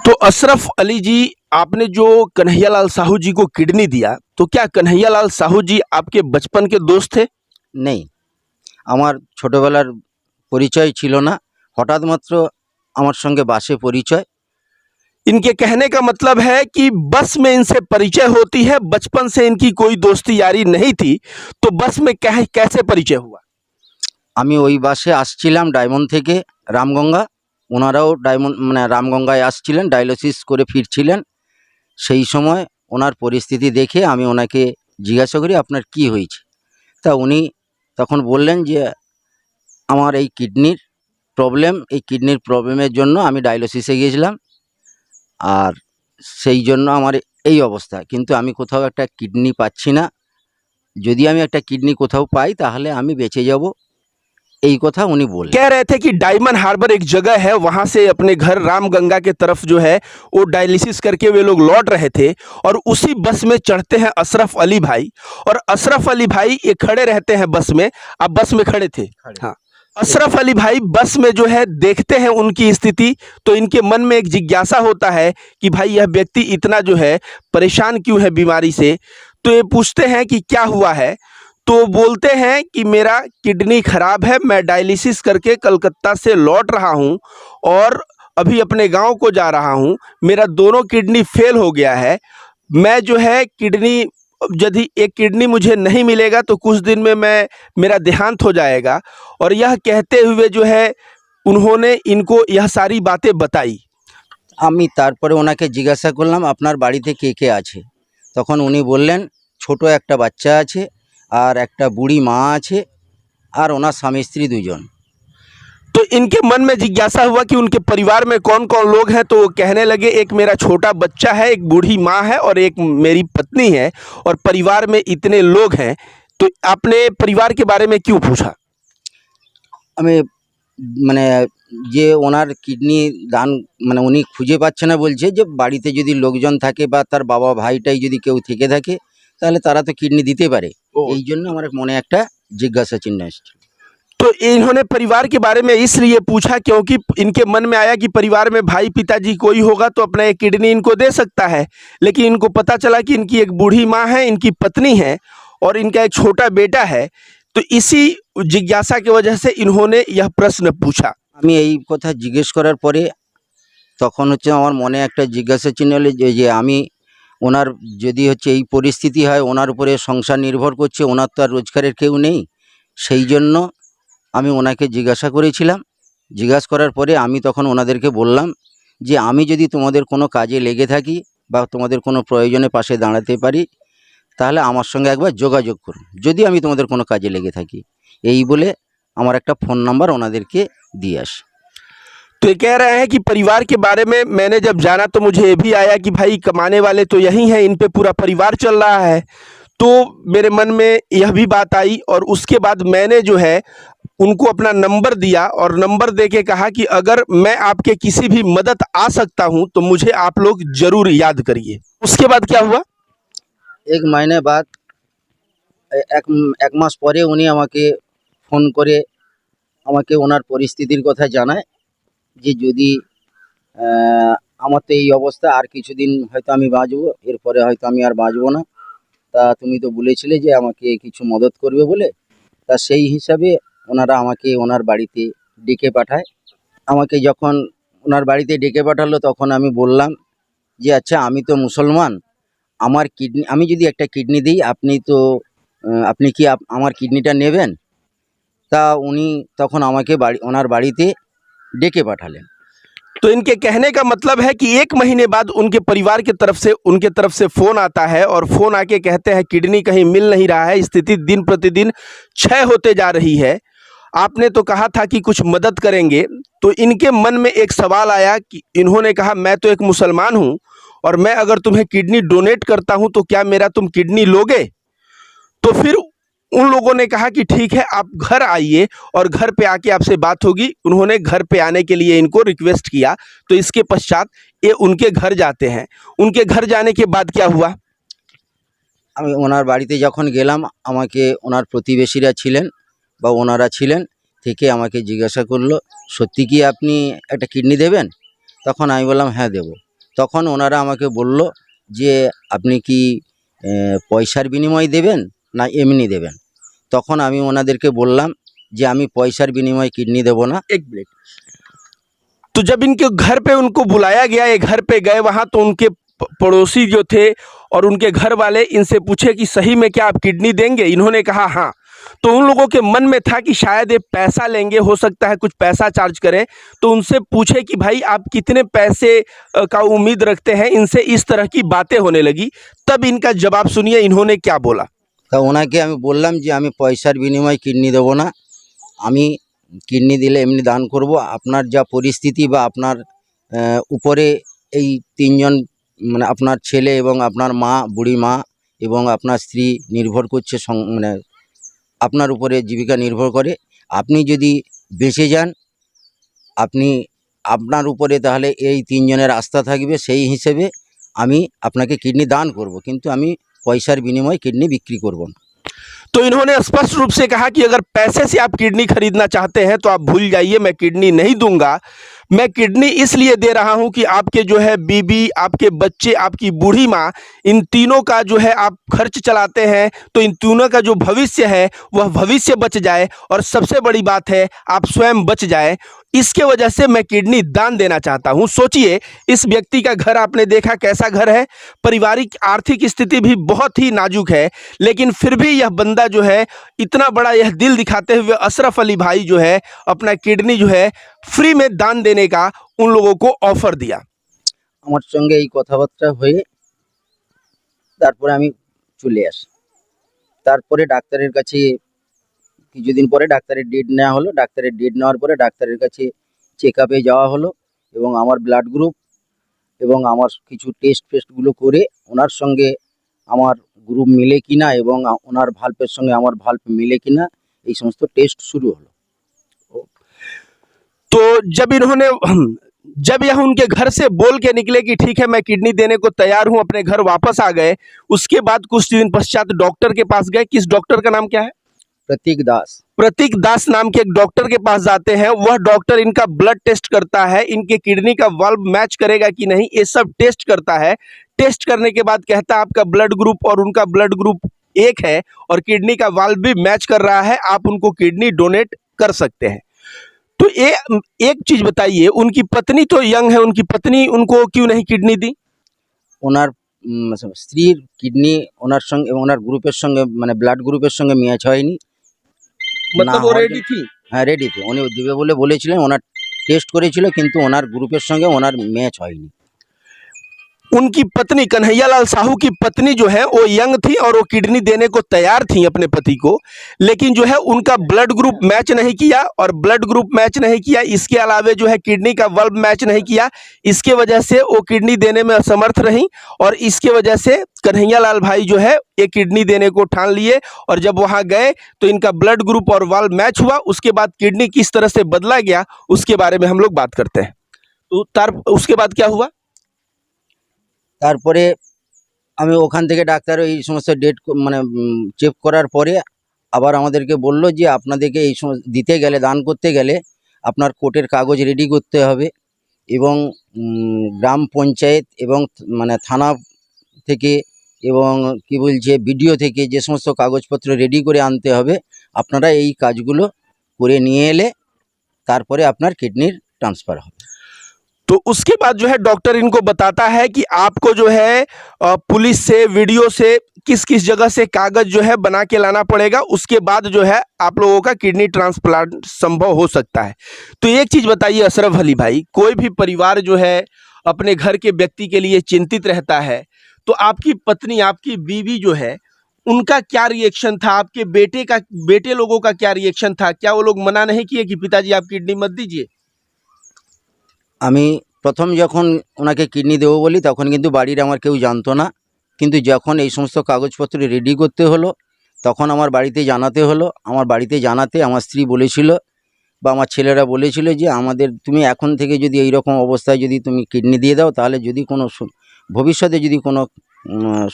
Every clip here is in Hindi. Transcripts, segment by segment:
तो अशरफ अली जी, आपने जो कन्हैयालाल साहू जी को किडनी दिया, तो क्या कन्हैयालाल साहू जी आपके बचपन के दोस्त थे? নেই। আমার ছোটোবেলার পরিচয় ছিল না। হঠাৎ মাত্র আমার সঙ্গে বাসে পরিচয়। इनके कहने का मतलब है कि बस में इनसे परिचय होती है, बचपन से इनकी कोई दोस्ती यारी नहीं थी, तो बस में कैसे परिचय हुआ? আমি ওই বাসে আসছিলাম ডায়মন্ড থেকে রামগঙ্গা। ওনারাও ডায়মন্ড মানে রামগঙ্গায় আসছিলেন, ডায়ালিসিস করে ফিরছিলেন। সেই সময় ওনার পরিস্থিতি দেখে আমি ওনাকে জিজ্ঞাসা করি, আপনার কি হয়েছে? তা উনি তখন বললেন যে আমার এই কিডনির প্রবলেমের জন্য আমি ডায়ালিসিসে গিয়েছিলাম, আর সেই জন্য আমার এই অবস্থা। কিন্তু আমি কোথাও একটা কিডনি পাচ্ছি না। যদি আমি একটা কিডনি কোথাও পাই তাহলে আমি বেঁচে যাব, এই কথা উনি বললেন। कह रहे थे कि डायमंड हार्बर एक जगह है, वहां से अपने घर रामगंगा के तरफ जो है वो डायलिसिस करके वे लोग लौट रहे थे और उसी बस में चढ़ते हैं अशरफ अली भाई। और अशरफ अली भाई ये खड़े रहते हैं बस में। आप बस में खड़े थे? हाँ। अशरफ अली भाई बस में जो है देखते हैं उनकी स्थिति, तो इनके मन में एक जिज्ञासा होता है कि भाई यह व्यक्ति इतना जो है परेशान क्यों है बीमारी से। तो ये पूछते हैं कि क्या हुआ है, तो बोलते हैं कि मेरा किडनी खराब है, मैं डायलिसिस करके कलकत्ता से लौट रहा हूँ और अभी अपने गांव को जा रहा हूँ, मेरा दोनों किडनी फेल हो गया है। मैं जो है किडनी, यदि एक किडनी मुझे नहीं मिलेगा तो कुछ दिन में मेरा देहांत हो जाएगा। और यह कहते हुए जो है उन्होंने इनको यह सारी बातें बताई। আমি তারপরে ওনাকে জিজ্ঞাসা করলাম, আপনার বাড়িতে কে কে আছে? তখন উনি বললেন, ছোট একটা বাচ্চা আছে, আর একটা বুড়ি মা আছে, আর ওনার স্বামী স্ত্রী দুজন। तो इनके मन में जिज्ञासा हुआ कि उनके परिवार में कौन कौन लोग हैं, तो वो कहने लगे एक मेरा छोटा बच्चा है, एक बूढ़ी माँ है और एक मेरी पत्नी है, और परिवार में इतने लोग हैं। तो आपने परिवार के बारे में क्यों पूछा? আমি মানে যে ওনার কিডনি দান মানে উনি খুঁজে পাচ্ছে না, বলছে যে বাড়িতে যদি লোকজন থাকে বা তার বাবা ভাইটাই যদি কেউ থেকে থাকে তাহলে তারা তো কিডনি দিতে পারে। এই জন্য আমার মনে একটা জিজ্ঞাসা চিহ্ন এসেছিল। तो इन्होंने परिवार के बारे में इसलिए पूछा क्योंकि इनके मन में आया कि परिवार में भाई पिताजी कोई होगा तो अपना एक किडनी इनको दे सकता है। लेकिन इनको पता चला कि इनकी एक बूढ़ी माँ है, इनकी पत्नी है और इनका एक छोटा बेटा है। तो इसी जिज्ञासा की वजह से इन्होंने यह प्रश्न पूछा। আমি এই কথা জিজ্ঞেস করার পরে তখন হচ্ছে আমার মনে একটা জিজ্ঞাসা চিহ্ন হলো যে আমি ওনার যদি হচ্ছে এই পরিস্থিতি হয়, ওনার উপরে সংসার নির্ভর করছে, ওনার তো আর রোজগারের কেউ নেই। সেই জন্য আমি ওনাকে জিজ্ঞাসা করেছিলাম। জিজ্ঞাসা করার পরে আমি তখন ওনাদেরকে বললাম যে আমি যদি তোমাদের কোনো কাজে লেগে থাকি বা তোমাদের কোনো প্রয়োজনে পাশে দাঁড়াতে পারি তাহলে আমার সঙ্গে একবার যোগাযোগ করুন, যদি আমি তোমাদের কোনো কাজে লেগে থাকি। এই বলে আমার একটা ফোন নাম্বার ওনাদেরকে দিয়ে আসি। तो ये कह रहे हैं कि परिवार के बारे में मैंने जब जाना तो मुझे ये भी आया कि भाई कमाने वाले तो यही हैं, इन पे पूरा परिवार चल रहा है। तो मेरे मन में यह भी बात आई और उसके बाद मैंने जो है उनको अपना नंबर दिया और नंबर दे के कहा कि अगर मैं आपके किसी भी मदद आ सकता हूं तो मुझे आप लोग ज़रूर याद करिए। उसके बाद क्या हुआ? এক মাইনে বাদ এক মাস পরে উনি আমাকে ফোন করে আমাকে ওনার পরিস্থিতির কথা জানায় যে যদি আমার তো এই অবস্থা, আর কিছুদিন হয়তো আমি বাঁচবো, এরপরে হয়তো আমি আর বাঁচবো না। তা তুমি তো বলেছিলে যে আমাকে কিছু মদত করবে বলে। তা সেই হিসাবে ওনারা আমাকে ওনার বাড়িতে ডেকে পাঠায়। আমাকে যখন ওনার বাড়িতে ডেকে পাঠালো তখন আমি বললাম যে আচ্ছা, আমি তো মুসলমান, আমার কিডনি আমি যদি একটা কিডনি দিই আপনি কি আমার কিডনিটা নেবেন? তা উনি তখন আমাকে ওনার বাড়িতে ডেকে পাঠালেন। तो इनके कहने का मतलब है कि 1 महीने बाद उनके परिवार की तरफ से फ़ोन आता है और फ़ोन आके कहते हैं किडनी कहीं मिल नहीं रहा है, स्थिति दिन प्रतिदिन क्षय होते जा रही है, आपने तो कहा था कि कुछ मदद करेंगे। तो इनके मन में एक सवाल आया कि इन्होंने कहा मैं तो एक मुसलमान हूँ और मैं अगर तुम्हें किडनी डोनेट करता हूँ तो क्या मेरा तुम किडनी लोगे? तो फिर उन लोगों ने कहा कि ठीक है, आप घर आइए और घर पे आके आपसे बात होगी। उन्होंने घर पे आने के लिए इनको रिक्वेस्ट किया। तो इसके पश्चात ये उनके घर जाते हैं। उनके घर जाने के बाद क्या हुआ? আমি ওনার বাড়িতে যখন গেলাম, আমাকে ওনার প্রতিবেশীরা ছিলেন বা ওনারা ছিলেন থেকে আমাকে জিজ্ঞাসা করলো, সত্যি কি আপনি একটা কিডনি দেবেন? তখন আমি বললাম হ্যাঁ দেব। তখন ওনারা আমাকে বলল যে আপনি কি পয়সার বিনিময় দেবেন না এমনি দেবেন। তখন আমি ওনাদেরকে বললাম যে আমি পয়সার বিনিময়ে কিডনি দেব না। एक मिनट। तो जब इनके घर पे उनको बुलाया गया, ये घर पे गए वहां, तो उनके पड़ोसी जो थे और उनके घर वाले इनसे पूछे कि सही में क्या आप किडनी देंगे? इन्होंने कहा हाँ। तो उन लोगों के मन में था कि शायद ये पैसा लेंगे, हो सकता है कुछ पैसा चार्ज करें। तो उनसे पूछे कि भाई आप कितने पैसे का उम्मीद रखते हैं? इनसे इस तरह की बातें होने लगी। तब इनका जवाब सुनिए इन्होंने क्या बोला। তা ওনাকে আমি বললাম যে আমি পয়সার বিনিময়ে কিডনি দেব না, আমি কিডনি দিলে এমনি দান করব। আপনার যা পরিস্থিতি বা আপনার উপরে এই তিনজন মানে আপনার ছেলে এবং আপনার মা, বুড়ি মা এবং আপনার স্ত্রী নির্ভর করছে মানে আপনার উপরে জীবিকা নির্ভর করে। আপনি যদি বেঁচে যান, আপনি আপনার উপরে তাহলে এই তিনজনের আস্থা থাকবে, সেই হিসেবে আমি আপনাকে কিডনি দান করব, কিন্তু আমি পয়সার বিনিময়ে কিডনি বিক্রি করব না। तो इन्होंने स्पष्ट रूप से कहा कि अगर पैसे से आप किडनी खरीदना चाहते हैं तो आप भूल जाइए, मैं किडनी नहीं दूंगा। मैं किडनी इसलिए दे रहा हूं कि आपके जो है बीबी, आपके बच्चे, आपकी बूढ़ी माँ, इन तीनों का जो है आप खर्च चलाते हैं, तो इन तीनों का जो भविष्य है वह भविष्य बच जाए, और सबसे बड़ी बात है आप स्वयं बच जाए। इसके वजह से मैं किडनी दान देना चाहता हूं। सोचिए, इस व्यक्ति का घर आपने देखा कैसा घर है, पारिवारिक आर्थिक स्थिति भी बहुत ही नाजुक है, लेकिन फिर भी यह बंदा जो है इतना बड़ा यह दिल दिखाते हुए अशरफ अली भाई जो है अपना किडनी जो है फ्री में दान देने का उन लोगों को ऑफर दिया। আমার সঙ্গে এই কথাবার্তা হয়ে তারপরে আমি চলে আসি। তারপরে ডাক্তারের কাছে কিছুদিন পরে ডাক্তারের ডেট নেওয়া হলো। ডাক্তারের ডেট নেওয়ার পরে ডাক্তারের কাছে চেক আপে যাওয়া হলো এবং আমার ব্লাড গ্রুপ এবং আমার কিছু টেস্টগুলো করে ওনার সঙ্গে আমার গ্রুপ মিলে কিনা এবং ওনার ভাল্বের সঙ্গে আমার ভাল্ব মিলে কিনা এই সমস্ত টেস্ট শুরু হলো। तो जब यह उनके घर से बोल के निकले कि ठीक है मैं किडनी देने को तैयार हूं, अपने घर वापस आ गए, उसके बाद कुछ दिन पश्चात डॉक्टर के पास गए। किस डॉक्टर का नाम क्या है? प्रतीक दास। प्रतीक दास नाम के एक डॉक्टर के पास जाते हैं। वह डॉक्टर इनका ब्लड टेस्ट करता है, इनके किडनी का वाल्व मैच करेगा कि नहीं, ये सब टेस्ट करता है। टेस्ट करने के बाद कहता है आपका ब्लड ग्रुप और उनका ब्लड ग्रुप एक है और किडनी का वाल्व भी मैच कर रहा है, आप उनको किडनी डोनेट कर सकते हैं। तो ये एक चीज बताइए, उनकी पत्नी तो यंग है, उनकी पत्नी उनको क्यों नहीं किडनी दी? ওনার স্ত্রীর কিডনি ওনার সঙ্গে ওনার গ্রুপের সঙ্গে মানে ব্লাড গ্রুপের সঙ্গে ম্যাচ হয়নি। मतलब वो হওয়ার रेडी জন্য- थी? হ্যাঁ রেডি থি, উনি দিবে বলে বলেছিলেন। ওনার টেস্ট করেছিল কিন্তু ওনার গ্রুপের সঙ্গে ওনার ম্যাচ হয়নি। उनकी पत्नी कन्हैयालाल साहू की पत्नी जो है वो यंग थी और वो किडनी देने को तैयार थी अपने पति को, लेकिन जो है उनका ब्लड ग्रुप मैच नहीं किया, और ब्लड ग्रुप मैच नहीं किया, इसके अलावे जो है किडनी का वाल्व मैच नहीं किया, इसके वजह से वो किडनी देने में असमर्थ रही, और इसके वजह से कन्हैयालाल भाई जो है ये किडनी देने को ठान लिए। और जब वहाँ गए तो इनका ब्लड ग्रुप और वाल्व मैच हुआ। उसके बाद किडनी किस तरह से बदला गया उसके बारे में हम लोग बात करते हैं। तो उसके बाद क्या हुआ? তারপরে আমি ওখান থেকে ডাক্তার এই সমস্ত ডেট মানে চেক করার পরে আবার আমাদেরকে বলল যে আপনাদেরকে এই সমস্ত দিতে গেলে, দান করতে গেলে আপনার কোর্টের কাগজ রেডি করতে হবে এবং গ্রাম পঞ্চায়েত এবং মানে থানা থেকে এবং কি বলছে বিডিও থেকে যে সমস্ত কাগজপত্র রেডি করে আনতে হবে, আপনারা এই কাজগুলো করে নিয়ে এলে তারপরে আপনার কিডনির ট্রান্সফার হবে। तो उसके बाद जो है डॉक्टर इनको बताता है कि आपको जो है पुलिस से, वीडियो से, किस किस जगह से कागज जो है बना के लाना पड़ेगा, उसके बाद जो है आप लोगों का किडनी ट्रांसप्लांट संभव हो सकता है। तो एक चीज बताइए अशरफ अली भाई, कोई भी परिवार जो है अपने घर के व्यक्ति के लिए चिंतित रहता है, तो आपकी पत्नी, आपकी बीवी जो है उनका क्या रिएक्शन था? आपके बेटे लोगों का क्या रिएक्शन था? क्या वो लोग मना नहीं किए कि पिताजी आप किडनी मत दीजिए? আমি প্রথম যখন ওনাকে কিডনি দেবো বলি তখন কিন্তু বাড়ির আমার কেউ জানতো না, কিন্তু যখন এই সমস্ত কাগজপত্র রেডি করতে হলো তখন আমার বাড়িতে জানাতে হলো। আমার বাড়িতে জানাতে আমার স্ত্রী বলেছিল বা আমার ছেলেরা বলেছিল যে তুমি এখন থেকে যদি এই রকম অবস্থায় যদি তুমি কিডনি দিয়ে দাও, তাহলে যদি কোনো ভবিষ্যতে যদি কোনো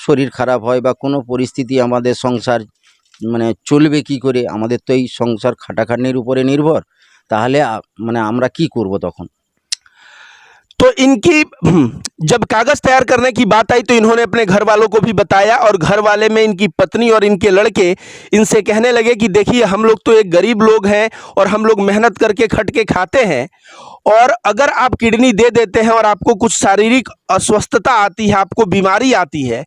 শরীর খারাপ হয় বা কোনো পরিস্থিতি, আমাদের সংসার মানে চলবে কি করে, আমাদের তো এই সংসার খাটাখাটনির উপরে নির্ভর, তাহলে মানে আমরা কি করব তখন। तो तो इनकी जब कागज तैयार करने की बात आई तो इन्होंने अपने घर वालों को भी बताया और घर वाले में इनकी पत्नी और इनके लड़के इनसे कहने लगे कि देखिए हम लोग तो एक गरीब लोग हैं और हम लोग मेहनत करके खट के खाते हैं, और अगर आप किडनी दे देते हैं और आपको कुछ शारीरिक अस्वस्थता आती है, आपको बीमारी आती है,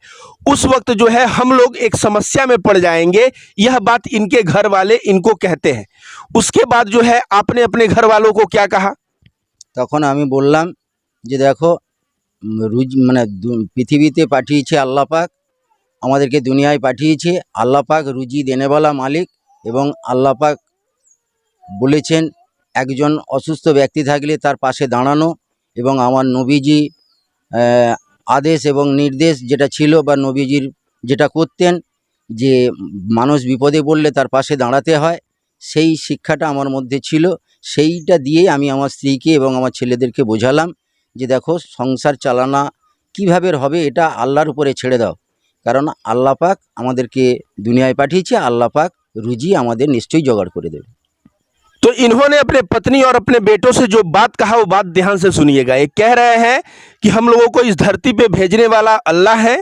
उस वक्त जो है हम लोग एक समस्या में पड़ जाएंगे। यह बात इनके घर वाले इनको कहते हैं। उसके बाद जो है आपने अपने घर वालों को क्या कहा? তখন আমি বললাম যে দেখো রুজি মানে পৃথিবীতে পাঠিয়েছে আল্লাহ পাক, আমাদেরকে দুনিয়ায় পাঠিয়েছে আল্লাহ পাক, রুজি দেনেওয়ালা মালিক। এবং আল্লাহ পাক বলেছেন একজন অসুস্থ ব্যক্তি থাকলে তার পাশে দাঁড়ানো, এবং আমার নবীজি আদেশ এবং নির্দেশ যেটা ছিল বা নবীজির যেটা করতেন যে মানুষ বিপদে পড়লে তার পাশে দাঁড়াতে হয়, সেই শিক্ষাটা আমার মধ্যে ছিল। সেইটা দিয়ে আমি আমার স্ত্রীকে এবং আমার ছেলেদেরকে বোঝালাম যে দেখো সংসার চালানো কীভাবে হবে এটা আল্লাহর উপরে ছেড়ে দাও, কারণ আল্লাহ পাক আমাদেরকে দুনিয়ায় পাঠিয়েছে, আল্লাহ পাক রুজি আমাদের নিশ্চয়ই জোগাড় করে দেবে। तो इन्होंने अपने पत्नी और अपने बेटों से जो बात कहा वो बात ध्यान से सुनिएगा। ये कह रहे हैं कि हम लोगों को इस धरती पे भेजने वाला अल्लाह है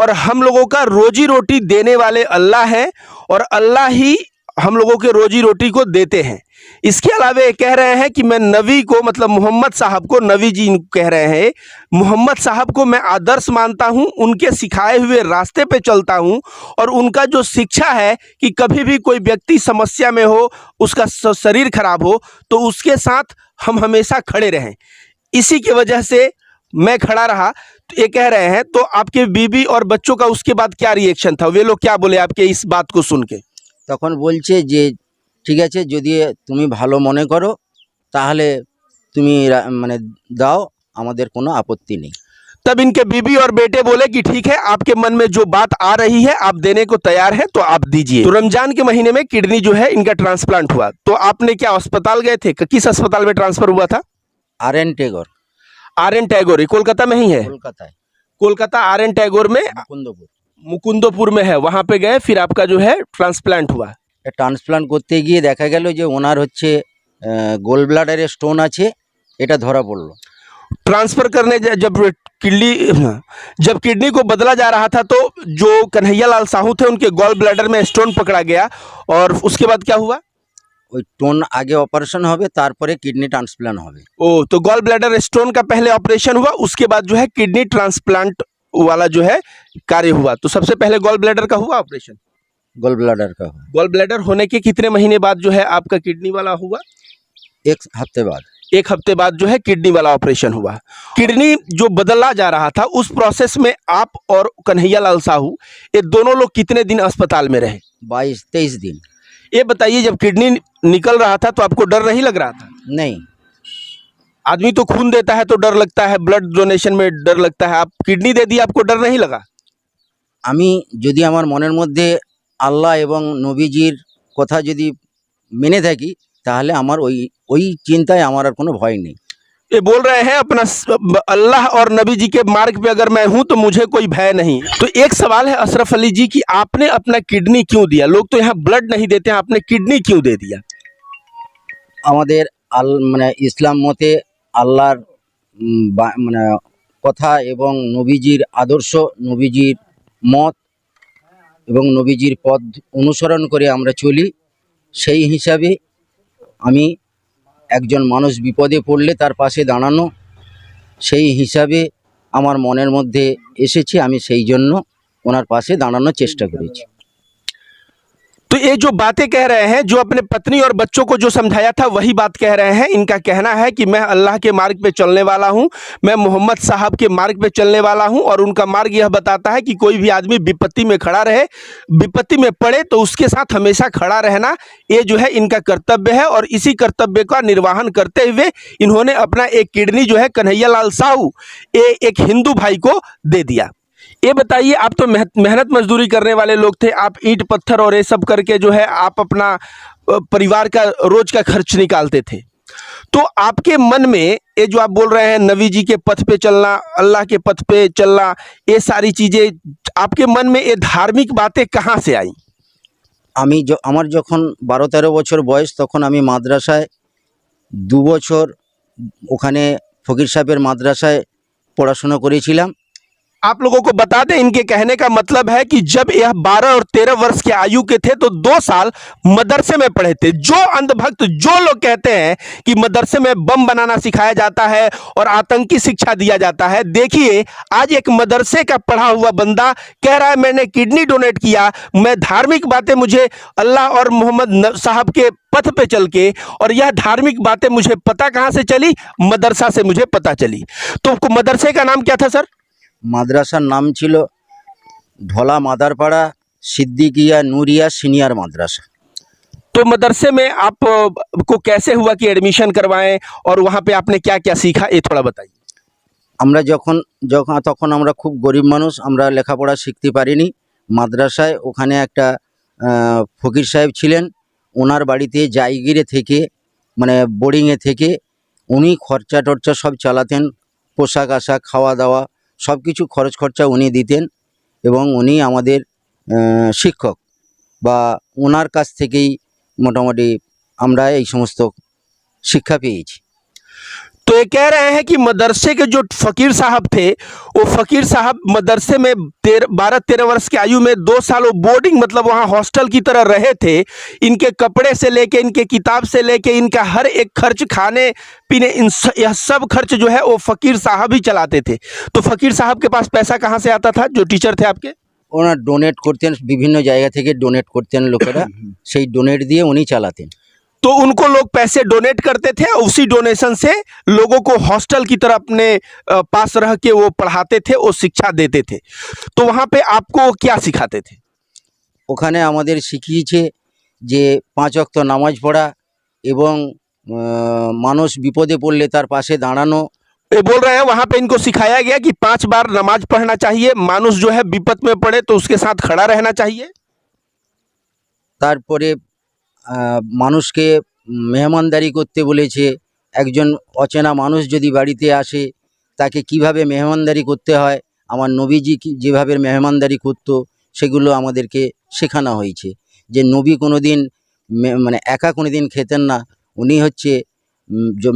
और हम लोगों का रोजी रोटी देने वाले अल्लाह है, और अल्लाह ही हम लोगों के रोजी रोटी को देते हैं। इसके अलावा ये कह रहे हैं कि मैं नबी को, मतलब मोहम्मद साहब को, नबी जी इनको कह रहे हैं, मोहम्मद साहब को मैं आदर्श मानता हूं, उनके सिखाए हुए रास्ते पे चलता हूं, और उनका जो शिक्षा है कि कभी भी कोई व्यक्ति समस्या में हो, उसका शरीर खराब हो, तो उसके साथ हम हमेशा खड़े रहें। इसी की वजह से मैं खड़ा रहा। तो ये कह रहे हैं। तो आपके बीवी और बच्चों का उसके बाद क्या रिएक्शन था? वे लोग क्या बोले आपके इस बात को सुन के? তখন বলছে যে ঠিক আছে, যদি তুমি ভালো মনে করো তাহলে তুমি মানে দাও, আমাদের কোনো আপত্তি নেই। तब इनके बीवी और बेटे बोले कि ठीक है, आपके मन में जो बात आ रही है आप देने को तैयार हैं तो आप दीजिए। तो रमजान के महीने में किडनी जो है इनका ट्रांसप्लांट हुआ। तो आपने क्या अस्पताल गए थे? किस अस्पताल में ट्रांसफर हुआ था? আর.এন. টেগর, आर.एन. टैगोर, ये कोलकाता में ही है। কলকাতায় कोलकाता आर.एन. टैगोर में মুকুন্দপুর। मुकुंदपुर में है, वहां पे गए, फिर आपका जो है ट्रांसप्लांट हुआ। ট্রান্সপ্লান্ট করতে গিয়ে দেখা গেল যে ওনার হচ্ছে গোল ব্লাডারে স্টোন আছে, এটা ধরা পড়লো। ट्रांसफर करने जब किडनी को बदला जा रहा था तो जो कन्हैया लाल साहू थे उनके गॉल ब्लैडर में स्टोन पकड़ा गया, और उसके बाद क्या हुआ? ওই টোন আগে অপারেশন হবে, তারপরে কিডনি ট্রান্সপ্লান্ট হবে। ओ, तो गॉल ब्लैडर स्टोन का पहले ऑपरेशन हुआ, उसके बाद जो है किडनी ट्रांसप्लांट वाला जो है कार्य हुआ। तो सबसे पहले गॉल ब्लैडर का हुआ ऑपरेशन। गोल ब्लाडर का हुआ गॉल ब्लैडर होने के कितने महीने बाद जो है आपका किडनी वाला हुआ? 1 हफ्ते बाद। 1 हफ्ते बाद जो है किडनी वाला ऑपरेशन हुआ। किडनी जो बदला जा रहा था उस प्रोसेस में आप और कन्हैया लाल साहू ये दोनों लोग कितने दिन अस्पताल में रहे? 22-23 दिन। ये बताइए, जब किडनी निकल रहा था तो आपको डर नहीं लग रहा था? नहीं, आदमी तो खून देता है तो डर लगता है, ब्लड डोनेशन में डर लगता है, आप किडनी दे दी, आपको डर नहीं लगा? আমি যদি আমার মনের মধ্যে আল্লাহ এবং নবীজির কথা যদি মেনে থাকি তাহলে আমার ওই চিন্তায় আমার আর কোনো ভয় নেই। ये बोल रहे हैं अपना अल्लाह और नबी जी के मार्ग पे अगर मैं हूं तो मुझे कोई भय नहीं। तो एक सवाल है अशरफ अली जी कि आपने अपना किडनी क्यों दिया? लोग तो यहाँ ब्लड नहीं देते हैं, आपने किडनी क्यों दे दिया? আমাদের মানে ইসলাম মতে আল্লাহর মানে কথা এবং নবীজির আদর্শ, নবীজির মত এবং নবীজির পথ অনুসরণ করে আমরা চলি। সেই হিসাবে আমি একজন মানুষ বিপদে পড়লে তার পাশে দাঁড়ানো, সেই হিসাবে আমার মনের মধ্যে এসেছে, আমি সেই জন্য ওনার পাশে দাঁড়ানোর চেষ্টা করেছি। तो ये जो बातें कह रहे हैं, जो अपने पत्नी और बच्चों को जो समझाया था वही बात कह रहे हैं। इनका कहना है कि मैं अल्लाह के मार्ग पे चलने वाला हूं, मैं मोहम्मद साहब के मार्ग पे चलने वाला हूं, और उनका मार्ग यह बताता है कि कोई भी आदमी विपत्ति में खड़ा रहे, विपत्ति में पड़े तो उसके साथ हमेशा खड़ा रहना, ये जो है इनका कर्तव्य है। और इसी कर्तव्य का निर्वहन करते हुए इन्होंने अपना एक किडनी जो है कन्हैया लाल साहू एक हिंदू भाई को दे दिया। ये बताइए, आप तो मेहनत मजदूरी करने वाले लोग थे, आप ईंट पत्थर और ये सब करके जो है आप अपना परिवार का रोज का खर्च निकालते थे। तो आपके मन में ये जो आप बोल रहे हैं नबी जी के पथ पे चलना, अल्लाह के पथ पे चलना, ये सारी चीजें आपके मन में, ये धार्मिक बातें कहाँ से आई? আমি আমার যখন 12-13 বছর বয়স তখন আমি মাদ্রাসায় 2 বছর ওখানে ফকির সাহেবের মাদ্রাসায় পড়াশোনা করেছিলাম। आप लोगों को बता दें, इनके कहने का मतलब है कि जब यह 12 और 13 वर्ष के आयु के थे तो 2 साल मदरसे में पढ़े थे। जो अंधभक्त जो लोग कहते हैं कि मदरसे में बम बनाना सिखाया जाता है और आतंकी शिक्षा दिया जाता है, देखिए आज एक मदरसे का पढ़ा हुआ बंदा कह रहा है मैंने किडनी डोनेट किया, मैं धार्मिक बातें मुझे अल्लाह और मोहम्मद साहब के पथ पे चल के, और यह धार्मिक बातें मुझे पता कहाँ से चली, मदरसा से मुझे पता चली। तो मदरसे का नाम क्या था सर? মাদ্রাসার নাম ছিল ঢলা মাদারপাড়া সিদ্দিকিয়া নুরিয়া সিনিয়র মাদ্রাসা। तो मदरसे में आप को कैसे हुआ कि एडमिशन करवाएं और वहाँ पे आपने क्या क्या सीखा, ये थोड़ा बताइए। আমরা যখন যখন তখন আমরা খুব গরিব মানুষ, আমরা লেখাপড়া শিখতে পারিনি। মাদ্রাসায় ওখানে একটা ফকির সাহেব ছিলেন, ওনার বাড়িতে জায়গিরে থেকে মানে বোর্ডিংয়ে থেকে উনি খরচা টরচা সব চালাতেন, পোশাক আশাক খাওয়া দাওয়া সব কিছু খরচ খরচা উনি দিতেন এবং উনি আমাদের শিক্ষক বা ওনার কাছ থেকেই মোটামুটি আমরা এই সমস্ত শিক্ষা পেয়েছি। तो ये कह रहे हैं कि मदरसे के जो फ़कीर साहब थे, वो फ़कीर साहब मदरसे में 12-13 वर्ष की आयु में 2 साल वो बोर्डिंग मतलब वहाँ हॉस्टल की तरह रहे थे। इनके कपड़े से लेके, इनके किताब से लेके, इनका हर एक खर्च, खाने पीने, यह सब खर्च जो है वो फ़कीर साहब ही चलाते थे। तो फ़कीर साहब के पास पैसा कहाँ से आता था, जो टीचर थे आपके? ওনার ডোনেট করতেন, বিভিন্ন জায়গা থেকে ডোনেট করতেন লোকেরা, সেই ডোনেট দিয়ে উনি চালাতেন। तो उनको लोग पैसे डोनेट करते थे और उसी डोनेशन से लोगों को हॉस्टल की तरह अपने पास रह के वो पढ़ाते थे, वो शिक्षा देते थे। तो वहाँ पे आपको क्या सिखाते थे? ওখানে আমাদের শিখিয়েছে যে 5 ওয়াক্ত নামাজ পড়া এবং মানুষ বিপদে পড়লে তার পাশে দাঁড়ানো। ये बोल रहे हैं वहाँ पे इनको सिखाया गया कि 5 बार नमाज पढ़ना चाहिए, मानुष जो है विपत में पड़े तो उसके साथ खड़ा रहना चाहिए। তারপরে মানুষকে মেহমানদারি করতে বলেছে। একজন অচেনা মানুষ যদি বাড়িতে আসে তাকে কিভাবে মেহমানদারি করতে হয়, আমার নবীজি যেভাবে মেহমানদারি করতো সেগুলো আমাদেরকে শেখানো হয়েছে। যে নবী কোনোদিন মানে একা কোনোদিন খেতেন না, উনি হচ্ছে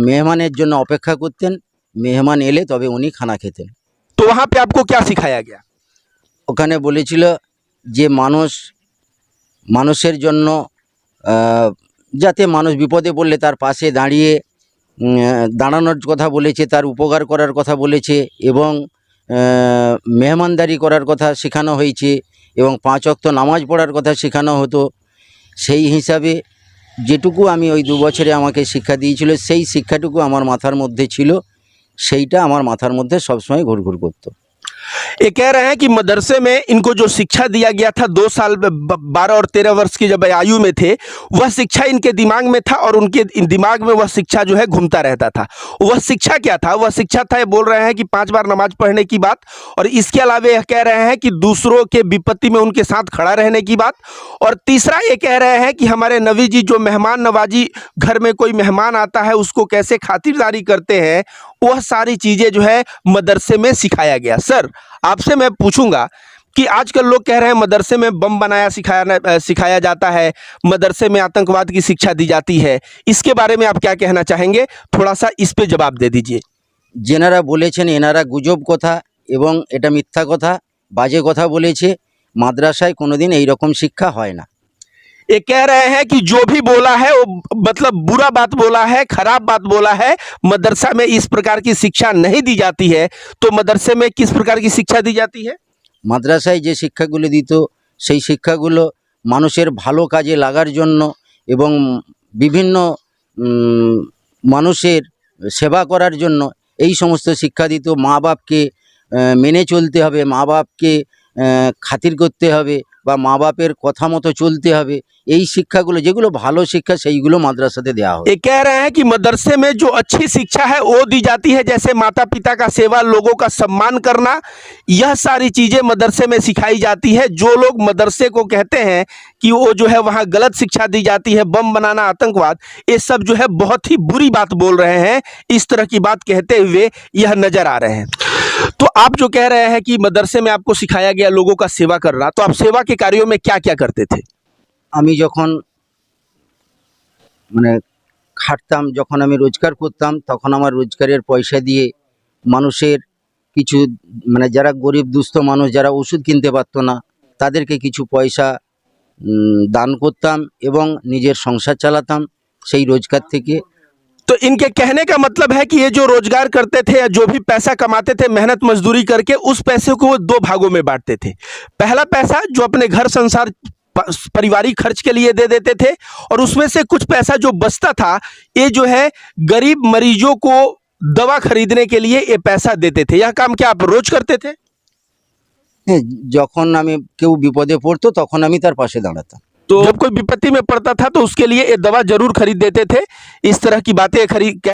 মেহমানের জন্য অপেক্ষা করতেন, মেহমান এলে তবে উনি খানা খেতেন। तो वहाँ पे आपको क्या सिखाया गया? ওখানে বলেছিল যে মানুষের জন্য যাতে মানুষ বিপদে পড়লে তার পাশে দাঁড়িয়ে দাঁড়ানোর কথা বলেছে, তার উপকার করার কথা বলেছে এবং মেহমানদারি করার কথা শেখানো হয়েছে এবং 5 ওয়াক্ত নামাজ পড়ার কথা শেখানো হতো। সেই হিসাবে যেটুকু আমি ওই 2 বছরে আমাকে শিক্ষা দিয়েছিল, সেই শিক্ষাটুকু আমার মাথার মধ্যে ছিল, সেইটা আমার মাথার মধ্যে সবসময় ঘুরঘুর করতো। ये कह रहे हैं कि मदरसे में इनको जो शिक्षा दिया गया था 2 साल 12 और 13 वर्ष की जब आयु में थे, वह शिक्षा इनके दिमाग में था और उनके दिमाग में वह शिक्षा जो है घूमता रहता था। वह शिक्षा क्या था? वह शिक्षा था, ये बोल रहे हैं कि 5 बार नमाज पढ़ने की बात, और इसके अलावा यह कह रहे हैं कि दूसरों के विपत्ति में उनके साथ खड़ा रहने की बात, और तीसरा ये कह रहे हैं कि हमारे नबी जी जो मेहमान नवाजी, घर में कोई मेहमान आता है उसको कैसे खातिरदारी करते हैं, वह सारी चीज़ें जो है मदरसे में सिखाया गया। सर, आपसे मैं पूछूंगा कि आजकल लोग कह रहे हैं मदरसे में बम बनाया सिखाया जाता है, मदरसे में आतंकवाद की शिक्षा दी जाती है, इसके बारे में आप क्या कहना चाहेंगे? थोड़ा सा इस पे जवाब दे दीजिए। যেনারা বলেছেন এনারা গুজব কথা এবং এটা মিথ্যা কথা, বাজে কথা বলেছে। মাদ্রাসায় কোনোদিন এই রকম শিক্ষা হয় না। ये कह रहे हैं कि जो भी बोला है वो मतलब बुरा बात बोला है, खराब बात बोला है, मदरसा में इस प्रकार की शिक्षा नहीं दी जाती है। तो मदरसे में किस प्रकार की शिक्षा दी जाती है? মাদ্রাসায় যে শিক্ষাগুলো দিত সেই শিক্ষাগুলো মানুষের ভালো কাজে লাগার জন্য এবং বিভিন্ন মানুষের সেবা করার জন্য এই সমস্ত শিক্ষা দিত। মা বাপকে মেনে চলতে হবে, মা বাপকে খাতির করতে হবে বা মা বাপের কথা মতো চলতে হবে, এই শিক্ষাগুলো যেগুলো ভালো শিক্ষা সেইগুলো মাদ্রাসাতে দেওয়া হয়। ये कह रहे हैं कि मदरसे में जो अच्छी शिक्षा है वो दी जाती है, जैसे माता पिता का सेवा, लोगों का सम्मान करना, यह सारी चीज़ें मदरसे में सिखाई जाती है। जो लोग मदरसे को कहते हैं कि वो जो है वहाँ गलत शिक्षा दी जाती है, बम बनाना, आतंकवाद, ये सब जो है बहुत ही बुरी बात बोल रहे हैं। इस तरह की बात कहते हुए यह नज़र आ रहे हैं। तो आप जो कह रहे हैं कि मदरसे में आपको सिखाया गया लोगों का सेवा करना, तो आप सेवा के कार्यों में क्या क्या करते थे? আমি যখন মানে খাটতাম, যখন আমি রোজগার করতাম, তখন আমার রোজগারের পয়সা দিয়ে মানুষের কিছু, মানে যারা গরিব দুস্থ মানুষ, যারা ওষুধ কিনতে পারতো না, তাদেরকে কিছু পয়সা দান করতাম এবং নিজের সংসার চালাতাম সেই রোজগার থেকে। तो इनके कहने का मतलब है कि ये जो रोजगार करते थे या जो भी पैसा कमाते थे मेहनत मजदूरी करके, उस पैसे को वो दो भागों में बांटते थे। पहला पैसा जो अपने घर संसार पारिवारिक खर्च के लिए दे देते थे, और उसमें से कुछ पैसा जो बचता था ये जो है गरीब मरीजों को दवा खरीदने के लिए ये पैसा देते थे। यह काम क्या आप रोज करते थे? হ্যাঁ, যখন আমি কেউ বিপদে পড়তো তখন আমি তার পাশে দাঁড়াতাম। तो जब कोई विपत्ति में पड़ता था तो उसके लिए ये दवा जरूर खरीद देते थे। इस तरह की बातें खरीद